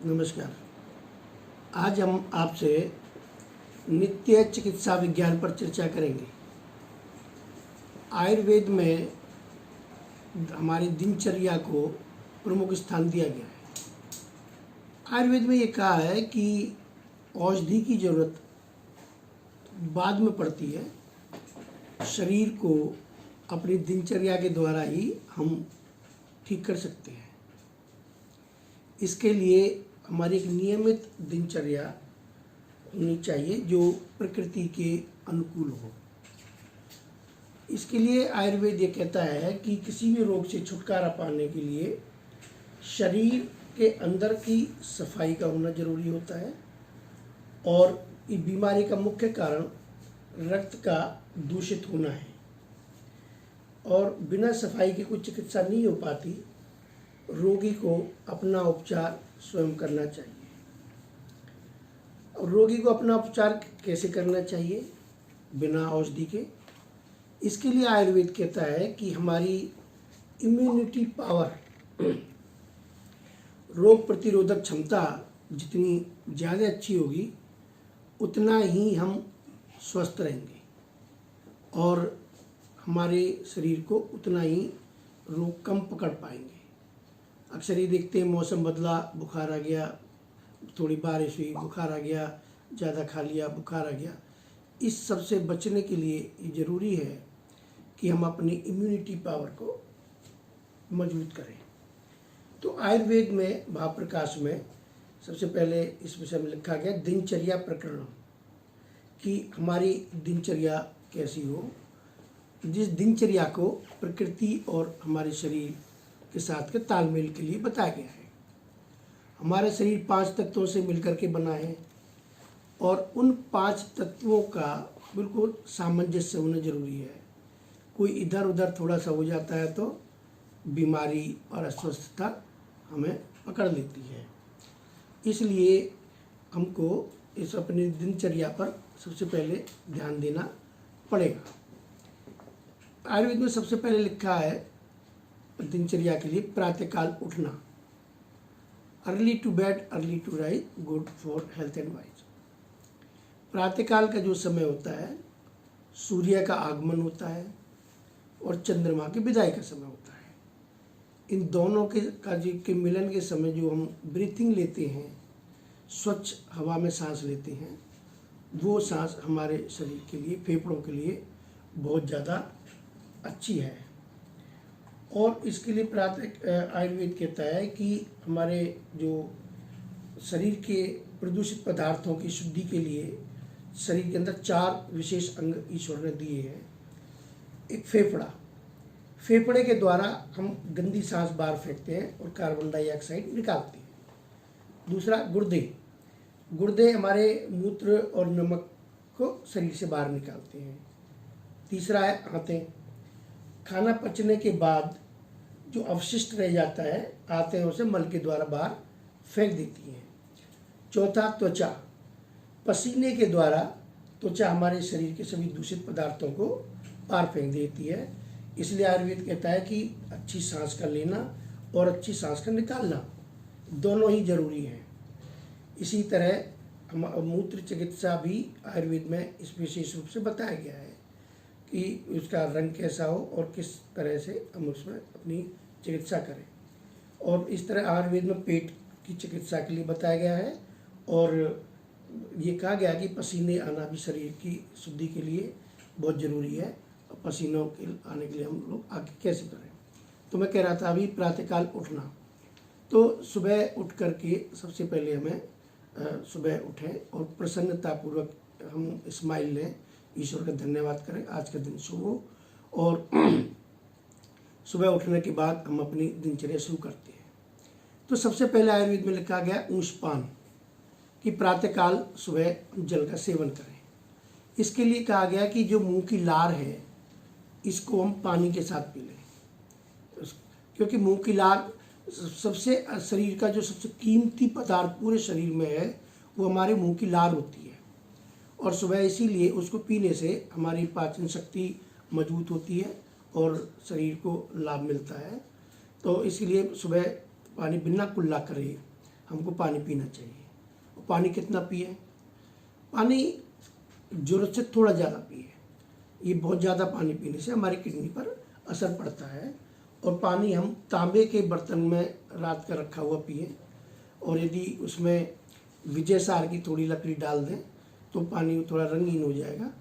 नमस्कार। आज हम आपसे नित्य चिकित्सा विज्ञान पर चर्चा करेंगे। आयुर्वेद में हमारी दिनचर्या को प्रमुख स्थान दिया गया है। आयुर्वेद में ये कहा है कि औषधि की जरूरत बाद में पड़ती है, शरीर को अपनी दिनचर्या के द्वारा ही हम ठीक कर सकते हैं। इसके लिए हमारी एक नियमित दिनचर्या होनी चाहिए जो प्रकृति के अनुकूल हो। इसके लिए आयुर्वेद ये कहता है कि किसी भी रोग से छुटकारा पाने के लिए शरीर के अंदर की सफाई का होना जरूरी होता है और इस बीमारी का मुख्य कारण रक्त का दूषित होना है और बिना सफाई की कोई चिकित्सा नहीं हो पाती। रोगी को अपना उपचार स्वयं करना चाहिए। और रोगी को अपना उपचार कैसे करना चाहिए? बिना औषधि के। इसके लिए आयुर्वेद कहता है कि हमारी इम्यूनिटी पावर, रोग प्रतिरोधक क्षमता जितनी ज़्यादा अच्छी होगी उतना ही हम स्वस्थ रहेंगे और हमारे शरीर को उतना ही रोग कम पकड़ पाएंगे। अक्सर ये देखते हैं, मौसम बदला, बुखार आ गया, थोड़ी बारिश हुई, बुखार आ गया, ज़्यादा खा लिया, बुखार आ गया। इस सब से बचने के लिए ये ज़रूरी है कि हम अपनी इम्यूनिटी पावर को मजबूत करें। तो आयुर्वेद में महाप्रकाश में सबसे पहले इस विषय में लिखा गया दिनचर्या प्रकरण, कि हमारी दिनचर्या कैसी हो, जिस दिनचर्या को प्रकृति और हमारे शरीर के साथ के तालमेल के लिए बताया गया है। हमारा शरीर 5 तत्वों से मिलकर के बना है और उन 5 तत्वों का बिल्कुल सामंजस्य होना जरूरी है। कोई इधर उधर थोड़ा सा हो जाता है तो बीमारी और अस्वस्थता हमें पकड़ लेती है। इसलिए हमको इस अपनी दिनचर्या पर सबसे पहले ध्यान देना पड़ेगा। आयुर्वेद में सबसे पहले लिखा है दिनचर्या के लिए प्रातःकाल उठना, early to bed early to rise, good for health and wise. प्रातःकाल का जो समय होता है सूर्य का आगमन होता है और चंद्रमा की विदाई का समय होता है। इन दोनों के मिलन के समय जो हम ब्रीथिंग लेते हैं, स्वच्छ हवा में सांस लेते हैं, वो सांस हमारे शरीर के लिए, फेफड़ों के लिए बहुत ज़्यादा अच्छी है। और इसके लिए आयुर्वेद कहता है कि हमारे जो शरीर के प्रदूषित पदार्थों की शुद्धि के लिए शरीर के अंदर 4 विशेष अंग ईश्वर ने दिए हैं। एक फेफड़ा, फेफड़े के द्वारा हम गंदी सांस बाहर फेंकते हैं और कार्बन डाइऑक्साइड निकालते हैं। दूसरा गुर्दे, गुर्दे हमारे मूत्र और नमक को शरीर से बाहर निकालते हैं। तीसरा है आंतें, खाना पचने के बाद जो अवशिष्ट रह जाता है आंतें उसे मल के द्वारा बाहर फेंक देती हैं। चौथा त्वचा, पसीने के द्वारा त्वचा हमारे शरीर के सभी दूषित पदार्थों को बाहर फेंक देती है। इसलिए आयुर्वेद कहता है कि अच्छी सांस का लेना और अच्छी सांस का निकालना दोनों ही जरूरी हैं। इसी तरह मूत्र चिकित्सा भी आयुर्वेद में इस विशेष रूप से बताया गया है कि उसका रंग कैसा हो और किस तरह से हम उसमें अपनी चिकित्सा करें। और इस तरह आयुर्वेद में पेट की चिकित्सा के लिए बताया गया है और ये कहा गया कि पसीने आना भी शरीर की शुद्धि के लिए बहुत ज़रूरी है। और पसीनों के आने के लिए हम लोग आगे कैसे करें? तो मैं कह रहा था अभी प्रातःकाल उठना। तो सुबह उठ करके सबसे पहले हमें सुबह उठें और प्रसन्नतापूर्वक हम स्माइल लें, ईश्वर का धन्यवाद करें, आज का दिन शुभ हो। और सुबह उठने के बाद हम अपनी दिनचर्या शुरू करते हैं। तो सबसे पहले आयुर्वेद में लिखा गया ऊष्पान, कि प्रातःकाल सुबह जल का सेवन करें। इसके लिए कहा गया कि जो मुंह की लार है इसको हम पानी के साथ पी लें, क्योंकि मुंह की लार सबसे शरीर का जो सबसे कीमती पदार्थ पूरे शरीर में है वो हमारे मुंह की लार होती है। और सुबह इसीलिए उसको पीने से हमारी पाचन शक्ति मजबूत होती है और शरीर को लाभ मिलता है। तो इसीलिए सुबह पानी बिना कुल्ला करे हमको पानी पीना चाहिए। और पानी कितना पिए? पानी ज़रूरत से थोड़ा ज़्यादा पिए। ये बहुत ज़्यादा पानी पीने से हमारी किडनी पर असर पड़ता है। और पानी हम तांबे के बर्तन में रात का रखा हुआ पिए। और यदि उसमें विजय सार की थोड़ी लकड़ी डाल दें तो पानी थोड़ा रंगीन हो जाएगा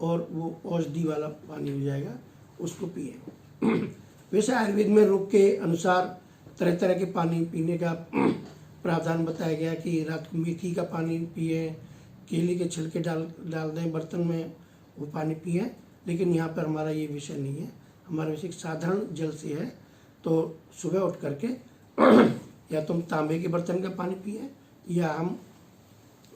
और वो औषधि वाला पानी हो जाएगा, उसको पिए। वैसे आयुर्वेद में रोग के अनुसार तरह तरह के पानी पीने का प्रावधान बताया गया कि रात को मेथी का पानी पिए, केले के छिलके डाल दें बर्तन में, वो पानी पिए। लेकिन यहाँ पर हमारा ये विषय नहीं है। हमारा विषय साधारण जल से है। तो सुबह उठ करके या तो हम तांबे के बर्तन का पानी पिए या हम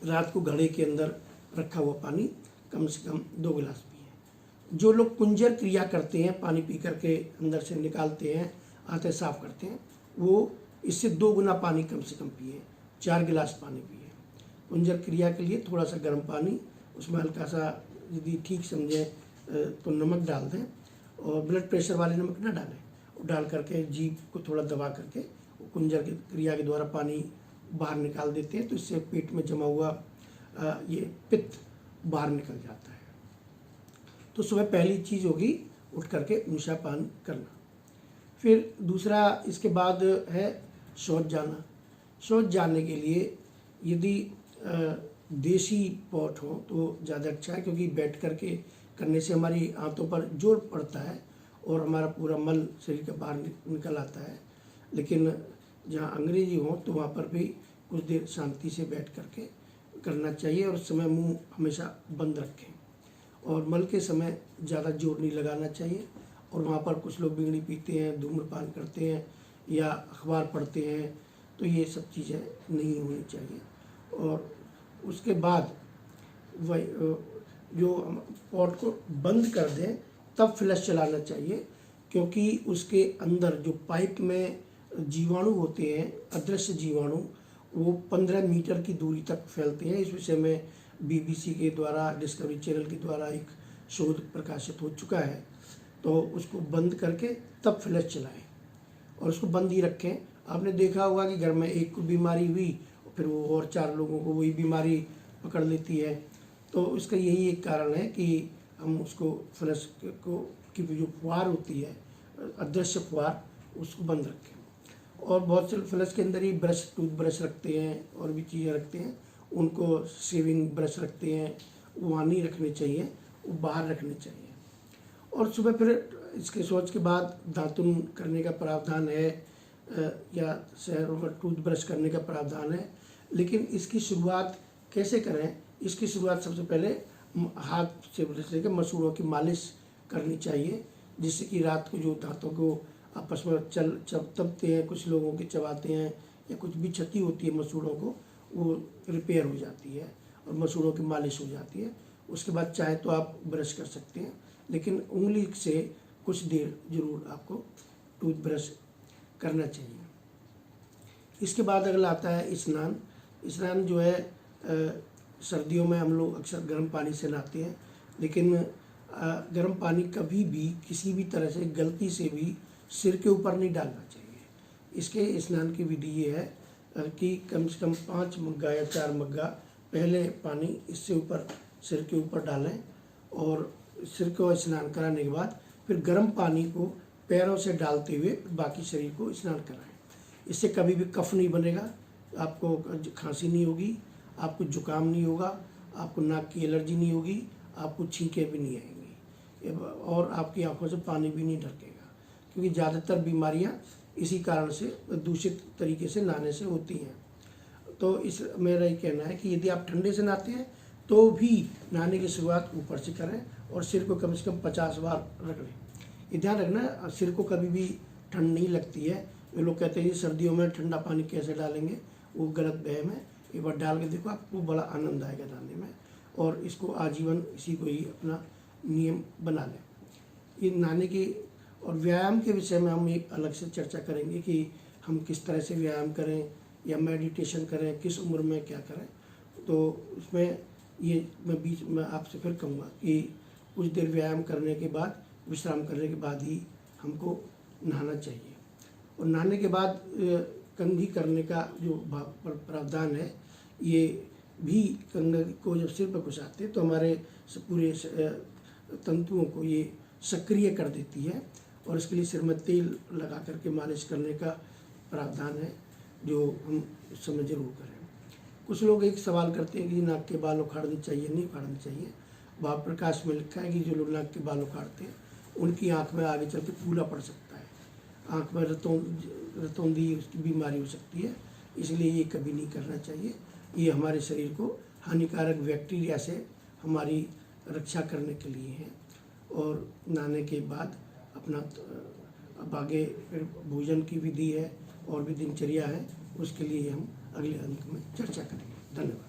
रात को घड़े के अंदर रखा हुआ पानी कम से कम 2 गिलास पिए। जो लोग कुंजर क्रिया करते हैं, पानी पी करके अंदर से निकालते हैं, आते साफ करते हैं, वो इससे 2 गुना पानी कम से कम पिए, 4 गिलास पानी पिए। कुंजर क्रिया के लिए थोड़ा सा गर्म पानी, उसमें हल्का सा यदि ठीक समझें तो नमक डाल दें, और ब्लड प्रेशर वाले नमक ना डालें, वो डाल करके जीभ को थोड़ा दबा करके कुंजर की क्रिया के द्वारा पानी बाहर निकाल देते हैं। तो इससे पेट में जमा हुआ ये पित्त बाहर निकल जाता है। तो सुबह पहली चीज़ होगी उठ करके ऊषापान करना। फिर दूसरा इसके बाद है शौच जाना। शौच जाने के लिए यदि देसी पॉट हो तो ज़्यादा अच्छा है, क्योंकि बैठ करके करने से हमारी आंतों पर जोर पड़ता है और हमारा पूरा मल शरीर के बाहर निकल आता है। लेकिन जहाँ अंग्रेजी हो तो वहाँ पर भी कुछ देर शांति से बैठ करके करना चाहिए, और उस समय मुंह हमेशा बंद रखें, और मल के समय ज़्यादा जोर नहीं लगाना चाहिए। और वहाँ पर कुछ लोग बीड़ी पीते हैं, धूम्रपान करते हैं या अखबार पढ़ते हैं, तो ये सब चीज़ें नहीं होनी चाहिए। और उसके बाद वही जो पॉट को बंद कर दें तब फ्लैश चलाना चाहिए, क्योंकि उसके अंदर जो पाइप में जीवाणु होते हैं, अदृश्य जीवाणु, वो 15 मीटर की दूरी तक फैलते हैं। इस विषय में BBC के द्वारा, डिस्कवरी चैनल के द्वारा एक शोध प्रकाशित हो चुका है। तो उसको बंद करके तब फ्लैश चलाएं, और उसको बंद ही रखें। आपने देखा होगा कि घर में एक को बीमारी हुई, फिर वो और 4 लोगों को वही बीमारी पकड़ लेती है। तो इसका यही एक कारण है कि हम उसको फ्लैश को की जो फुहार होती है, अदृश्य फुहार, उसको बंद रखें। और बहुत से फ्लैश के अंदर ही ब्रश, टूथब्रश रखते हैं और भी चीज़ें रखते हैं, उनको शेविंग ब्रश रखते हैं, वो वहाँ नहीं रखने चाहिए, वो बाहर रखने चाहिए। और सुबह फिर इसके शौच के बाद दातुन करने का प्रावधान है, या टूथब्रश करने का प्रावधान है। लेकिन इसकी शुरुआत कैसे करें? इसकी शुरुआत सबसे पहले हाथ से ब्रश लेकर मसूड़ों की मालिश करनी चाहिए, जिससे कि रात को जो दांतों को आपस में चबते हैं, कुछ लोगों के चबाते हैं, या कुछ भी क्षति होती है मसूड़ों को, वो रिपेयर हो जाती है और मसूड़ों की मालिश हो जाती है। उसके बाद चाहे तो आप ब्रश कर सकते हैं, लेकिन उंगली से कुछ देर जरूर आपको टूथब्रश करना चाहिए। इसके बाद अगला आता है स्नान। स्नान जो है सर्दियों में हम लोग अक्सर गर्म पानी से नहाते हैं, लेकिन गर्म पानी कभी भी किसी भी तरह से गलती से भी सिर के ऊपर नहीं डालना चाहिए। इसके स्नान की विधि ये है कि कम से कम 5 मग्गा या 4 मग्गा पहले पानी इससे ऊपर सिर के ऊपर डालें, और सिर को स्नान कराने के बाद फिर गर्म पानी को पैरों से डालते हुए बाकी शरीर को स्नान कराएं। इससे कभी भी कफ नहीं बनेगा, आपको खांसी नहीं होगी, आपको जुकाम नहीं होगा, आपको नाक की एलर्जी नहीं होगी, आपको छींकें भी नहीं आएंगी, और आपकी आंखों से पानी भी नहीं ढकेगा। क्योंकि ज़्यादातर बीमारियां इसी कारण से, दूषित तरीके से नहाने से होती हैं। तो इस मेरा ये कहना है कि यदि आप ठंडे से नहाते हैं तो भी नहाने की शुरुआत ऊपर से करें, और सिर को कम से कम 50 बार रख लें। ये ध्यान रखना, सिर को कभी भी ठंड नहीं लगती है। ये लोग कहते हैं सर्दियों में ठंडा पानी कैसे डालेंगे, वो गलत वहम है। एक बार डाल के देखो, आपको बड़ा आनंद आएगा नहाने में, और इसको आजीवन इसी को ही अपना नियम बना लें। ये नहाने की और व्यायाम के विषय में हम एक अलग से चर्चा करेंगे कि हम किस तरह से व्यायाम करें या मेडिटेशन करें, किस उम्र में क्या करें। तो उसमें ये मैं बीच में आपसे फिर कहूँगा कि कुछ देर व्यायाम करने के बाद, विश्राम करने के बाद ही हमको नहाना चाहिए। और नहाने के बाद कंघी करने का जो प्रावधान है, ये भी कंघी को जब सिर पर घुसाते हैं तो हमारे पूरे तंतुओं को ये सक्रिय कर देती है, और इसके लिए सिर में तेल लगा करके मालिश करने का प्रावधान है, जो हम इस समय जरूर करें। कुछ लोग एक सवाल करते हैं कि नाक के बाल उखाड़ने चाहिए, नहीं उखाड़ने चाहिए। भाव प्रकाश में लिखा है कि जो लोग नाक के बाल उखाड़ते हैं उनकी आँख में आगे चल के फूला पड़ सकता है, आँख में रतौंधी उसकी बीमारी हो सकती है, इसलिए ये कभी नहीं करना चाहिए। ये हमारे शरीर को हानिकारक बैक्टीरिया से हमारी रक्षा करने के लिए है। और नहाने के बाद अपना अब आगे फिर भोजन की विधि है और भी दिनचर्या है, उसके लिए हम अगले अंक में चर्चा करेंगे। धन्यवाद।